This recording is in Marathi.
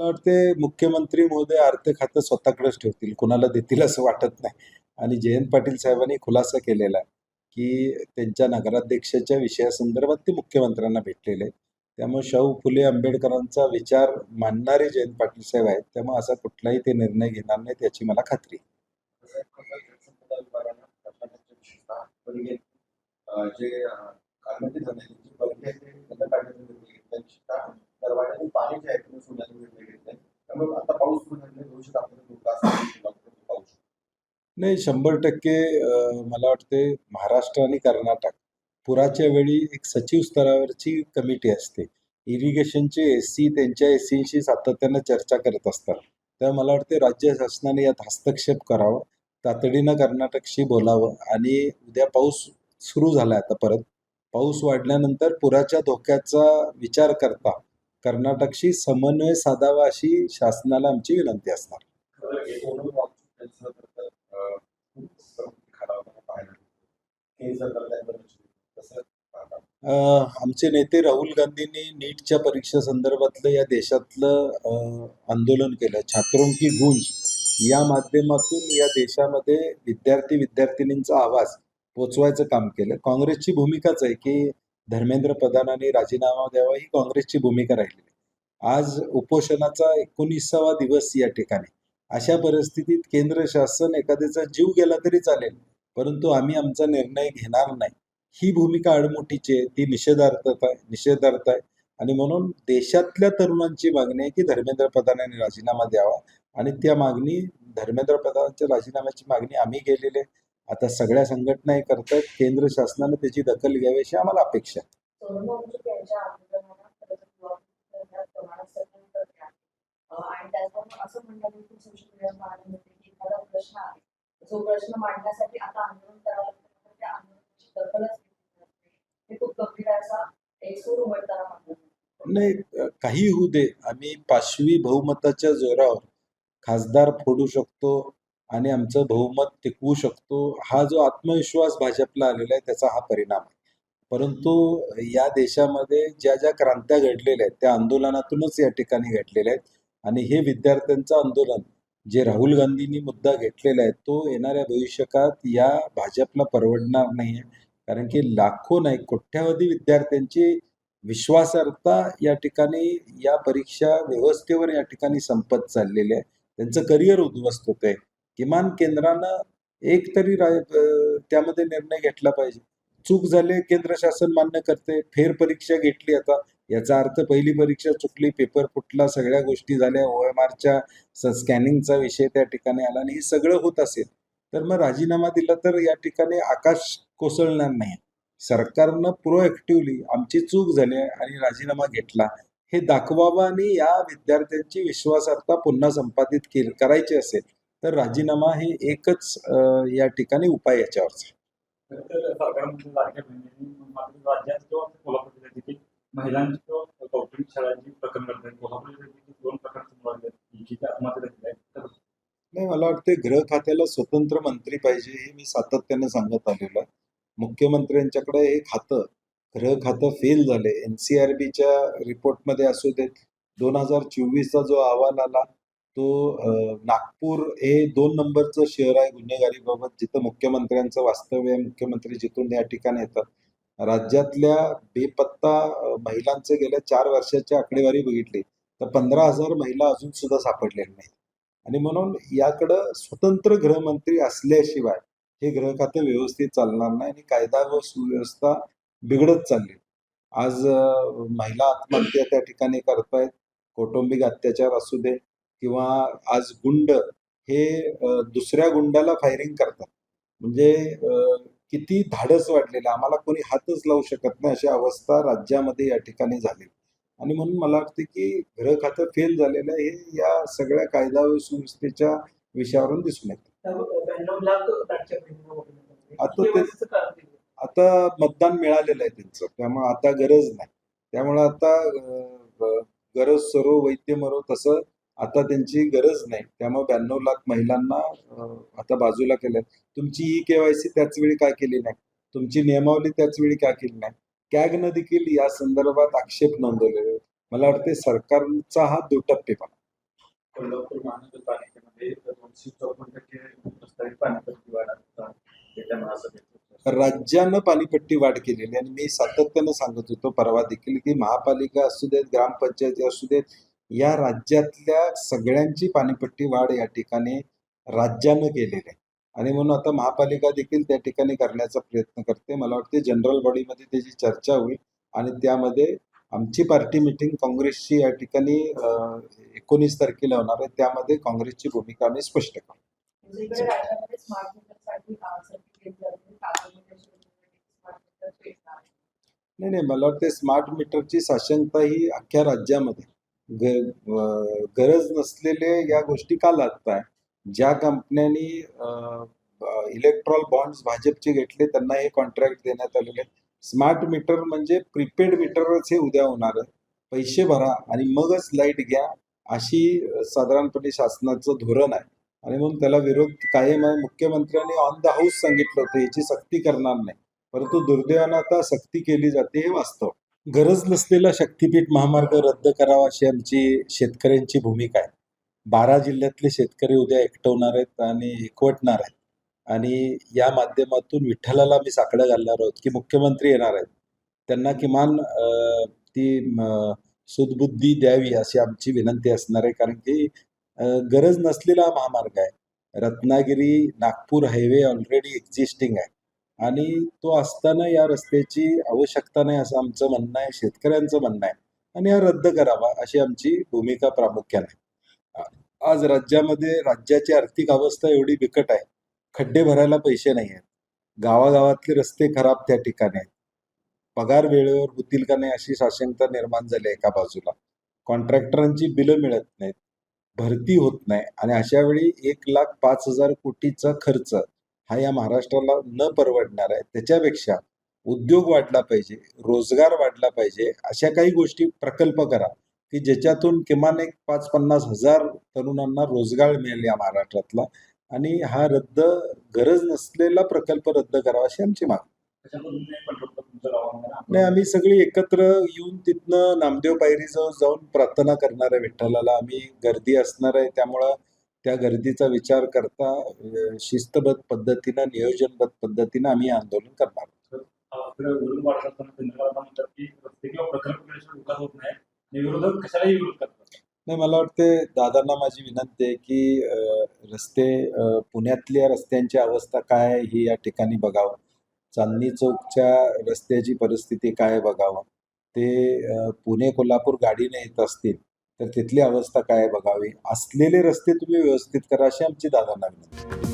मला वाटते मुख्यमंत्री महोदय अर्थ खातं स्वतःकडेच ठेवतील, कुणाला देतील असं वाटत नाही. आणि जयंत पाटील साहेबांनी खुलासा केलेला आहे की त्यांच्या नगराध्यक्षाच्या विषयासंदर्भात ते मुख्यमंत्र्यांना भेटलेले आहेत. त्यामुळे शाहू फुले आंबेडकरांचा विचार मानणारे जयंत पाटील साहेब आहेत, त्यामुळे असा कुठलाही ते निर्णय घेणार नाहीत याची मला खात्री आहे. जे काढण्याचे झाले त्यांची पहिली आहे ते बंद काढण्याची निर्णय घेतला दरवाजाने पाणी जे आहे ते सोडण्याचा निर्णय घेतलाय. त्यामुळे आता पाऊस सुरू झाल्याने भविष्यात आपल्याला धोका असेल पाऊस नाही, 100% मला वाटते महाराष्ट्र आणि कर्नाटक पुराच्या वेळी एक सचिव स्तरावरची कमिटी असते. इरिगेशनचे एससी त्यांच्या एससीशी सातत्यानं चर्चा करत असतात. तर मला वाटते राज्य शासनाने यात हस्तक्षेप करावा, तातडीनं कर्नाटकशी बोलावं आणि उद्या पाऊस सुरू झाला आता परत. पाऊस वाढल्यानंतर पुराच्या धोक्याचा विचार करता कर्नाटकशी समन्वय साधावा अशी शासनाला आमची विनंती असणार. आमचे नेते राहुल गांधींनी नीटच्या परीक्षे संदर्भातलं या देशातलं आंदोलन केलं. छात्रों की गूंज या माध्यमातून या देशामध्ये विद्यार्थी विद्यार्थिनींचा आवाज पोचवायचं काम केलं. काँग्रेसची भूमिकाच आहे की धर्मेंद्र प्रधानांनी राजीनामा द्यावा, ही काँग्रेसची भूमिका राहिलेली. आज उपोषणाचा 19वा दिवस या ठिकाणी. अशा परिस्थितीत केंद्र शासन एखाद्याचा जीव गेला तरी चालेल, परंतु आम्ही आमचा निर्णय घेणार नाही, ही भूमिका आडमुठीची आहे, ती निषेधार्थ आहे. आणि म्हणून देशातल्या तरुणांची मागणी आहे की धर्मेंद्र प्रधानांनी राजीनामा द्यावा. आणि त्या मागणी धर्मेंद्र प्रधानांच्या राजीनाम्याची मागणी आम्ही केलेली आहे. आता सगळ्या संघटना हे करतात, केंद्र शासनाने त्याची दखल घ्यावी अशी आम्हाला अपेक्षा आहे. आणि त्याचबरोबर असं म्हणतात की सोशल मीडिया की एखादा प्रश्न आहे, जो प्रश्न मांडण्यासाठी आता आंदोलन करावं लागतं, त्या आंदोलनाची दखलच हे खूप गंभीर असा एक सूर उमटताना म्हणतात. नाही, काही होऊ दे, आम्ही 5वी बहुमताच्या जोरावर खासदार फोडू शकतो आणि आमचं बहुमत टिकवू शकतो, हा जो आत्मविश्वास भाजपला आलेला आहे त्याचा हा परिणाम आहे. परंतु या देशामध्ये ज्या ज्या क्रांत्या घडलेल्या आहेत त्या आंदोलनातूनच या ठिकाणी घडलेल्या आहेत. आणि हे विद्यार्थ्यांचं आंदोलन जे राहुल गांधींनी मुद्दा घेतलेला आहे तो येणाऱ्या भविष्यकाळात या भाजपला परवडणार नाही आहे. कारण की लाखो नाही, कोट्यावधी विद्यार्थ्यांची विश्वासार्हता या ठिकाणी या परीक्षा व्यवस्थेवर या ठिकाणी संपत चाललेली आहे. त्यांचं करिअर उद्ध्वस्त होत आहे. किमान केंद्रानं एक तरी त्यामध्ये निर्णय घेतला पाहिजे. चूक झाली, केंद्र शासन मान्य करते, फेर परीक्षा घेतली. आता याचा अर्थ पहिली परीक्षा चुकली, पेपर फुटला, सगळ्या गोष्टी झाल्या, OMRच्या स्कॅनिंगचा विषय त्या ठिकाणी आला आणि हे सगळं होत असेल तर मग राजीनामा दिला तर या ठिकाणी आकाश कोसळणार नाही. सरकारनं प्रोएक्टिव्हली आमची चूक झाली आणि राजीनामा घेतला हे दाखवावं आणि या विद्यार्थ्यांची विश्वासार्हता पुन्हा संपादित करायची असेल तर राजीनामा हे एकच या ठिकाणी उपाय याच्यावरचा. महिलांची कौटुंबिक शाळांची प्रकरण दोन प्रकार नाही, मला वाटते गृह खात्याला स्वतंत्र मंत्री पाहिजे हे मी सातत्याने सांगत आलेलो आहे. मुख्यमंत्र्यांच्याकडे हे खातं गृह खातं फेल झाले. NCRBच्या रिपोर्टमध्ये असू देत, 2024चा जो अहवाल आला तो नागपूर हे 2 नंबरचं शहर आहे गुन्हेगारीबाबत, जिथं मुख्यमंत्र्यांचं वास्तव्य आहे. मुख्यमंत्री जिथून या ठिकाणी येतात. राज्यातल्या बेपत्ता महिलांचे गेल्या 4 वर्षाची आकडेवारी बघितली तर 15,000 महिला अजून सुद्धा सापडलेल्या नाहीत. आणि म्हणून याकडं स्वतंत्र गृहमंत्री असल्याशिवाय हे गृह खातं व्यवस्थित चालणार नाही आणि कायदा व सुव्यवस्था बिघडत चालली. आज महिला आत्महत्या त्या ठिकाणी करतायत, कौटुंबिक अत्याचार असू दे किंवा आज गुंड हे दुसऱ्या गुंडाला फायरिंग करतात. म्हणजे किती धाडस वाढलेलं, आम्हाला कोणी हातच लावू शकत नाही अशी अवस्था राज्यामध्ये या ठिकाणी झाली. आणि म्हणून मला वाटते की गृह खातं फेल झालेलं आहे हे या सगळ्या कायदा व सुव्यवस्थेच्या विषयावरून दिसून येतं. आता मतदान मिळालेलं आहे त्यांचं, त्यामुळे आता गरज नाही. त्यामुळे आता गरज सरो वैद्य मरो तसं आता त्यांची गरज नाही. त्यामुळे 92 लाख महिलांना आता बाजूला केलं. तुमची KYC त्याच वेळी का केली नाही, तुमची नियमावली त्याच वेळी का केली नाही. कॅगनं देखील या संदर्भात आक्षेप नोंदवलेले. मला वाटते सरकारचा हा दुटप्पेपणा. कोल्हापूर महानगरपालिकेमध्ये 254% प्रस्तावित पाणीपट्टी वाढ आता येत्या महासभेत राज्यानं पाणीपट्टी वाढ केलेली आणि मी सातत्यानं सांगत होतो परवा देखील की महापालिका असू देत, ग्रामपंचायती असू देत, या राज्यातल्या सगळ्यांची पाणीपट्टी वाढ या ठिकाणी राज्यानं केलेली आहे आणि म्हणून आता महापालिका देखील त्या ठिकाणी करण्याचा प्रयत्न करते. मला वाटते जनरल बॉडीमध्ये त्याची चर्चा होईल आणि त्यामध्ये आमची पार्टी मिटिंग काँग्रेसची या ठिकाणी 19 तारखेला होणार आहे. त्यामध्ये काँग्रेसची भूमिका आम्ही स्पष्ट करू. दुसरीकडे राज्यामध्ये स्मार्ट मीटरसाठी सर्टिफिकेट जारी कागदपत्र स्मार्ट मीटर पेटणार आहे. नाही, मला वाटते स्मार्ट मीटरची साशंकता ही अख्ख्या राज्यामध्ये गरज नसलेले या गोष्टी का लागताय. ज्या कंपन्यांनी इलेक्ट्रॉल बॉन्ड्स भाजपचे घेतले त्यांना हे कॉन्ट्रॅक्ट देण्यात आलेले आहेत. स्मार्ट मीटर म्हणजे प्रीपेड मीटरच हे उद्या होणार आहे. पैसे भरा आणि मगच लाईट घ्या अशी साधारणपणे शासनाचं धोरण आहे आणि म्हणून त्याला विरोध कायम आहे. मुख्यमंत्र्यांनी ऑन द हाऊस सांगितलं होतं याची सक्ती करणार नाही, परंतु दुर्दैवानं आता सक्ती केली जाते हे वास्तव. गरज नसलेला शक्तीपीठ महामार्ग रद्द करावा अशी आमची शेतकऱ्यांची भूमिका आहे. 12 जिल्ह्यातले शेतकरी उद्या एकवटणार आहेत आणि एकवटणार आहेत आणि या माध्यमातून विठ्ठलाला आम्ही साकडं घालणार आहोत की मुख्यमंत्री येणार आहेत, त्यांना किमान ती सुदबुद्धी द्यावी अशी आमची विनंती असणार आहे. कारण की गरज नसलेला हा महामार्ग आहे. Ratnagiri Nagpur highway already existing आहे आणि तो असताना या रस्त्याची आवश्यकता नाही असं आमचं म्हणणं आहे, शेतकऱ्यांचं म्हणणं आहे आणि हा रद्द करावा अशी आमची भूमिका प्रामुख्याने आहे. आज राज्यामध्ये राज्याची आर्थिक अवस्था एवढी बिकट आहे, खड्डे भरायला पैसे नाही आहेत, गावागावातले रस्ते खराब त्या ठिकाणी आहेत, पगार वेळेवर होतील का नाही अशी साशंकता निर्माण झाली एका बाजूला, कॉन्ट्रॅक्टरांची बिलं मिळत नाहीत, भरती होत नाही आणि अशा वेळी 1,05,000 कोटीचा खर्च हा या महाराष्ट्राला न परवडणार आहे. त्याच्यापेक्षा उद्योग वाढला पाहिजे, रोजगार वाढला पाहिजे, अशा काही गोष्टी प्रकल्प करा की ज्याच्यातून किमान एक 5-50 हजार तरुणांना रोजगार मिळेल या महाराष्ट्रातला आणि हा गरज नसलेला प्रकल्प रद्द करावा अशी आमची मागणी. त्याच्यामधून नाही पंढरपूर तुमचं गावामध्ये नाही, आम्ही सगळी एकत्र येऊन तिथनं नामदेव पायरीजवळ जाऊन प्रार्थना करणार आहे विठ्ठलाला. आम्ही गर्दी असणार आहे त्यामुळं त्या गर्दीचा विचार करता शिस्तबद्ध पद्धतीनं नियोजनबद्ध पद्धतीनं आम्ही हे आंदोलन करणार आहोत. आपल्या विरोध वाढत असताना केंद्राला म्हणतात की रस्ते किंवा प्रकल्प केल्याशिवाय विकास होत नाही आणि विरोधक कशालाही विरोध करतात. नाही, मला वाटते दादांना माझी विनंती आहे की रस्ते पुण्यातल्या रस्त्यांची अवस्था काय आहे ही या ठिकाणी बघावं. चांदणी चौकच्या रस्त्याची परिस्थिती काय बघावं. ते पुणे कोल्हापूर गाडीने येत असतील तर तिथली अवस्था काय बघावी. असलेले रस्ते तुम्ही व्यवस्थित करा अशी आमची दादांना विनंती.